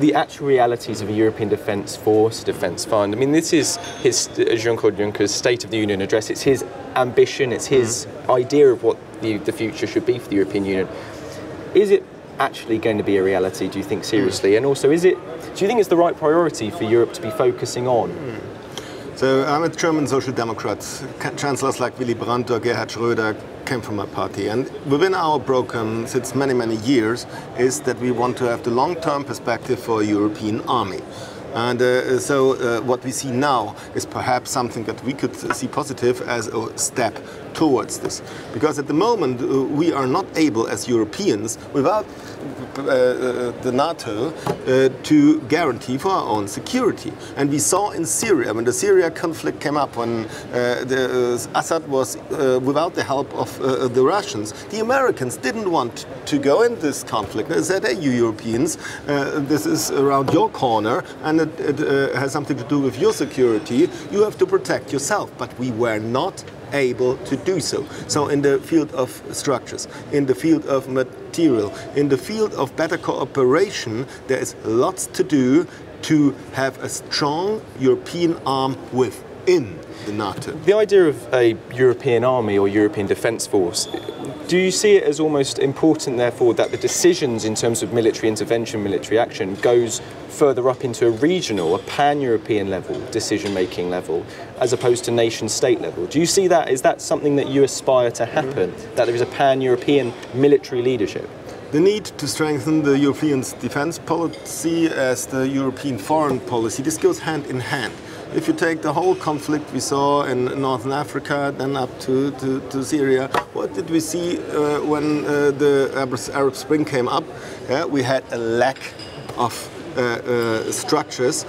the actual realities of a European defence force, defence fund. I mean, this is Jean-Claude Juncker's State of the Union address. It's his ambition, it's his idea of what the future should be for the European Union. Is it actually going to be a reality, do you think, seriously? And also, do you think it's the right priority for Europe to be focusing on? So I'm a German Social Democrat. Chancellors like Willy Brandt or Gerhard Schröder came from my party. And within our program, since many, many years, is that we want to have the long-term perspective for a European army. And so what we see now is perhaps something that we could see positive as a step towards this. Because at the moment we are not able as Europeans, without the NATO, to guarantee for our own security. And we saw in Syria, when the Syria conflict came up, when Assad was without the help of the Russians, the Americans didn't want to go in this conflict. They said, hey, you Europeans, this is around your corner, and it has something to do with your security. You have to protect yourself. But we were not able to do so. So in the field of structures, in the field of material, in the field of better cooperation, there is lots to do to have a strong European arm within the NATO. The idea of a European army or European defence force, do you see it as almost important, therefore, that the decisions in terms of military intervention, military action, goes further up into a regional, a pan-European level, decision-making level, as opposed to nation-state level? Do you see that? Is that something that you aspire to happen, that there is a pan-European military leadership? The need to strengthen the European defence policy as the European foreign policy, this goes hand in hand. If you take the whole conflict we saw in Northern Africa, then up to Syria, what did we see when the Arab Spring came up? We had a lack of structures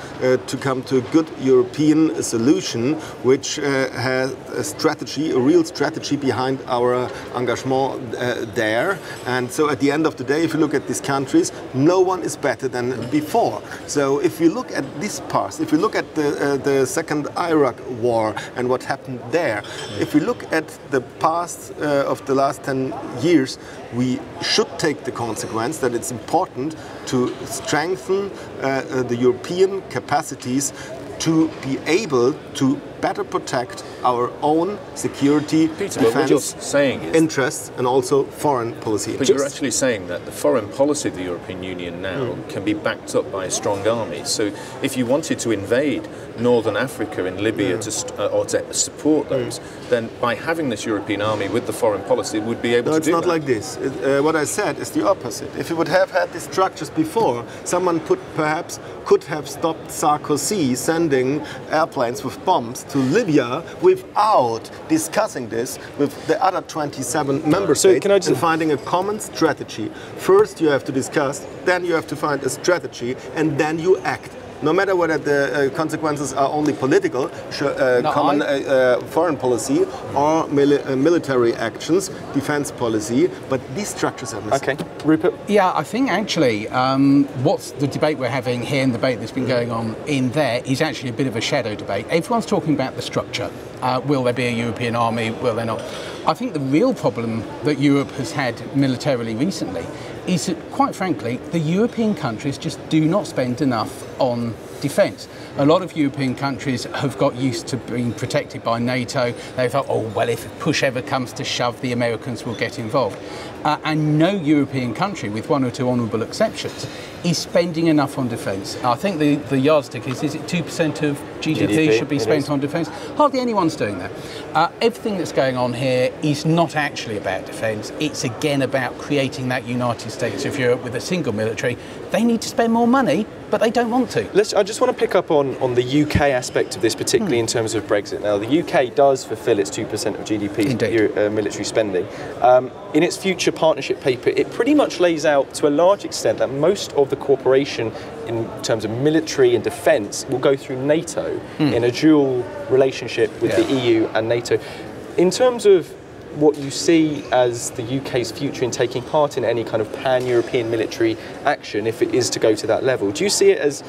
to come to a good European solution, which has a strategy, a real strategy behind our engagement there. And so at the end of the day, if you look at these countries, no one is better than before. So if you look at this past, if you look at the second Iraq war and what happened there, if we look at the past of the last 10 years, we should take the consequence that it's important to strengthen the European capacities to be able to better protect our own security, defence, interests, and also foreign policy. But you're actually saying that the foreign policy of the European Union now can be backed up by a strong army. So if you wanted to invade Northern Africa and Libya to support those, then by having this European army with the foreign policy, it would be able to do that. No, it's not like this. What I said is the opposite. If you would have had these structures before, someone perhaps could have stopped Sarkozy sending airplanes with bombs to Libya without discussing this with the other 27 member states and finding a common strategy. First you have to discuss, then you have to find a strategy, and then you act. No matter whether the consequences are only political, foreign policy, or military actions, defense policy, but these structures are missing. Okay, Rupert? Yeah, I think actually what's the debate we're having here and the debate that's been going on in there is actually a bit of a shadow debate. Everyone's talking about the structure. Will there be a European army? Will there not? I think the real problem that Europe has had militarily recently is that, quite frankly, the European countries just do not spend enough on defence. A lot of European countries have got used to being protected by NATO. They thought, oh, well, if push ever comes to shove, the Americans will get involved. And no European country, with one or two honourable exceptions, is spending enough on defence. I think the yardstick is it 2% of GDP should be spent on defence? Hardly anyone's doing that. Everything that's going on here is not actually about defence. It's again about creating that United States of Europe with a single military. They need to spend more money, but they don't want to. I just want to pick up on the UK aspect of this, particularly in terms of Brexit. Now, the UK does fulfil its 2% of GDP military spending. In its future partnership paper, it pretty much lays out to a large extent that most of the cooperation in terms of military and defence will go through NATO in a dual relationship with the EU and NATO. In terms of what you see as the UK's future in taking part in any kind of pan-European military action, if it is to go to that level, do you see it as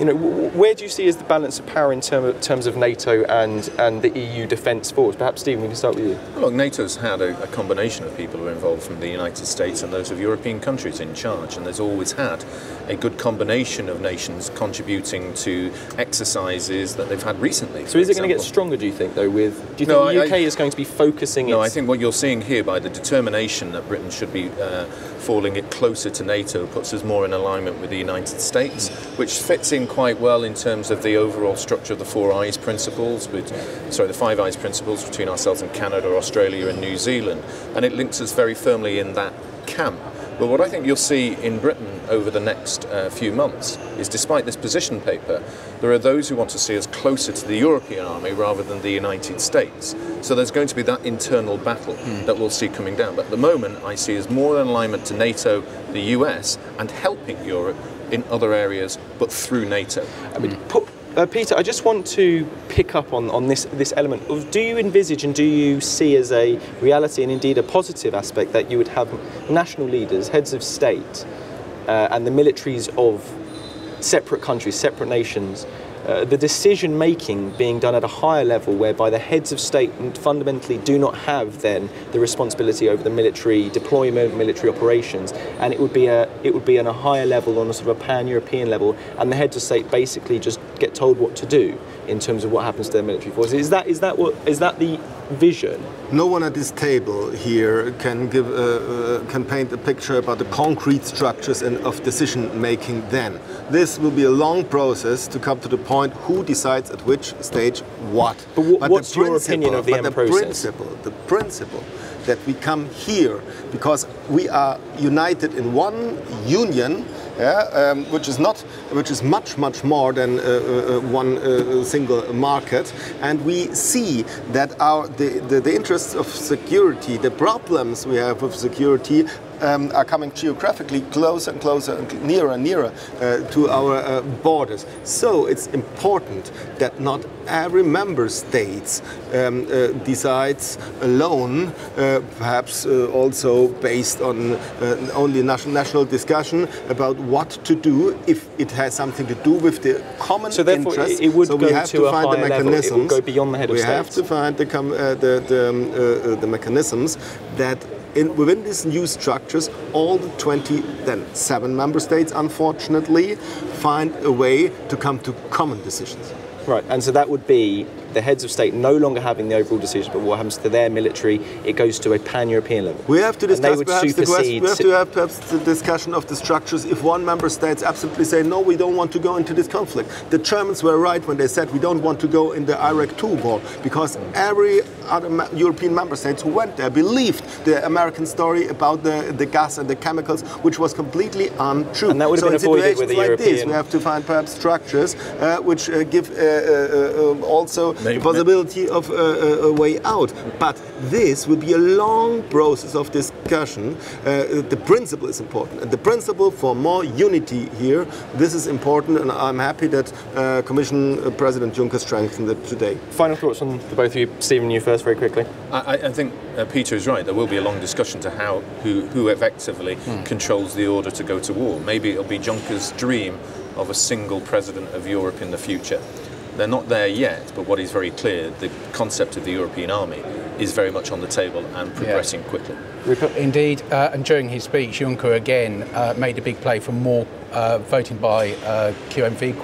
where do you see as the balance of power in terms of NATO and the EU defence force? Perhaps, Stephen, we can start with you. Well, look, NATO's had a combination of people who are involved from the United States and those of European countries in charge, and there's always had a good combination of nations contributing to exercises that they've had recently. So is it going to get stronger, do you think, though? Do you think the UK is going to be focusing? No, I think what you're seeing here by the determination that Britain should be falling it closer to NATO puts us more in alignment with the United States, which fits in quite well in terms of the overall structure of the Four Eyes principles, the Five Eyes principles between ourselves and Canada, Australia and New Zealand, and it links us very firmly in that camp. But what I think you'll see in Britain over the next few months is, despite this position paper, there are those who want to see us closer to the European army rather than the United States. So there's going to be that internal battle that we'll see coming down. But at the moment, I see as more in alignment to NATO, the US, and helping Europe in other areas, but through NATO. I mean, Peter, I just want to pick up on this element of, do you envisage and do you see as a reality and indeed a positive aspect that you would have national leaders, heads of state, and the militaries of separate countries, separate nations, the decision making being done at a higher level, whereby the heads of state fundamentally do not have then the responsibility over the military deployment, military operations, and it would be on a higher level, on a sort of a pan-European level, and the heads of state basically just get told what to do in terms of what happens to their military forces. Is that the vision? No one at this table here can paint a picture about the concrete structures of decision making. Then this will be a long process to come to the point who decides at which stage what. But what's your opinion of the end process? The principle that we come here because we are united in one union, which is much more than one single market, and we see that the interests of security, the problems we have with security, are coming geographically closer and closer and nearer to our borders. So it's important that not every member state decides alone, perhaps also based on only national discussion about what to do if it has something to do with the common so therefore interest. It would so go we have to to a find higher the mechanisms. Level. It would go beyond the head of state. We have to find the mechanisms that within these new structures, all the 27 member states, unfortunately, find a way to come to common decisions. Right, and so that would be the heads of state no longer having the overall decision, but what happens to their military, it goes to a pan-European level. We have to discuss perhaps the discussion of the structures. If one member state absolutely say, no, we don't want to go into this conflict. The Germans were right when they said we don't want to go in the Iraq II war, because every other European member states who went there believed the American story about the gas and the chemicals, which was completely untrue. And that would have been avoided with the like European... this, we have to find perhaps structures which give also the possibility of a way out. But this will be a long process of discussion. The principle is important, and the principle for more unity here, this is important, and I'm happy that Commission President Juncker strengthened it today. Final thoughts on the both of you. Stephen, you first, very quickly. I think Peter is right. There will be a long discussion to who effectively controls the order to go to war. Maybe it'll be Juncker's dream of a single president of Europe in the future. They're not there yet, but what is very clear, the concept of the European army is very much on the table and progressing quickly. Indeed, and during his speech, Juncker again made a big play for more voting by QMV,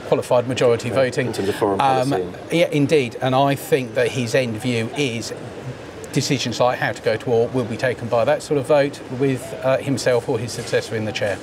qualified majority voting. In terms of foreign policy. Yeah, indeed, and I think that his end view is decisions like how to go to war will be taken by that sort of vote with himself or his successor in the chair.